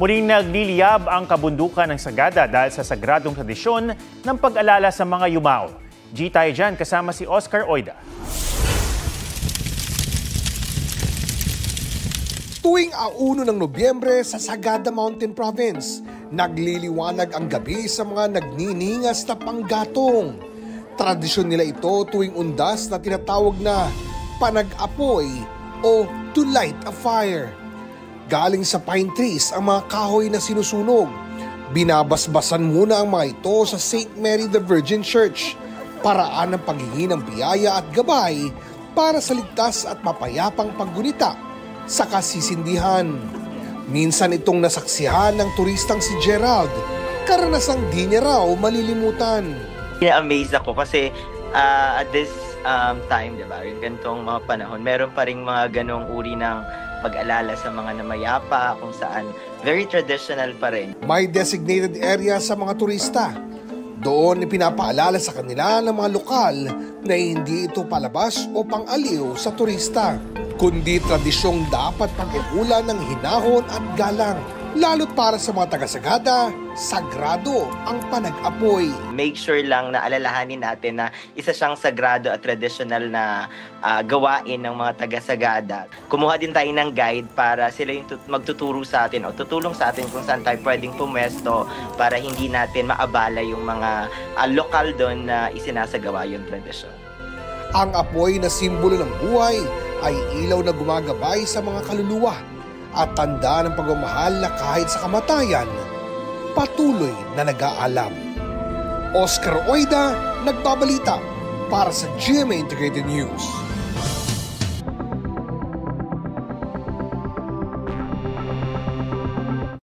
Muling nagliliyab ang kabundukan ng Sagada dahil sa sagradong tradisyon ng pag-alala sa mga yumao. G tayo dyan kasama si Oscar Oida. Tuwing 1 ng Nobyembre sa Sagada Mountain Province, nagliliwanag ang gabi sa mga nagniningas na panggatong. Tradisyon nila ito tuwing undas na tinatawag na panag-apoy o to light a fire. Galing sa pine trees ang mga kahoy na sinusunog. Binabasbasan muna ang mga ito sa St. Mary the Virgin Church, paraan ng paghingi ng biyaya at gabay para sa ligtas at mapayapang paggunita sa kasisindihan. Minsan itong nasaksihan ng turistang si Gerald, karanasang di niya raw malilimutan. Amaze ako kasi at this time, diba, yung ganitong mga panahon, meron pa rin mga ganong uri ng pag-alala sa mga namayapa kung saan very traditional pa rin. May designated area sa mga turista. Doon ipinapaalala sa kanila ng mga lokal na hindi ito palabas o pang-aliw sa turista, kundi tradisyong dapat pag-uulan ng hinahon at galang. Lalo't para sa mga taga-Sagada, sagrado ang panag-apoy. Make sure lang na alalahanin natin na isa siyang sagrado at traditional na gawain ng mga taga-Sagada. Kumuha din tayo ng guide para sila yung magtuturo sa atin o tutulong sa atin kung saan tayo pwedeng pumwesto para hindi natin maabala yung mga lokal doon na isinasagawa yung tradisyon. Ang apoy na simbolo ng buhay ay ilaw na gumagabay sa mga kaluluwa at tanda ng pagmamahal na kahit sa kamatayan, patuloy na nag-aalam. Oscar Oida, nagbabalita para sa GMA Integrated News.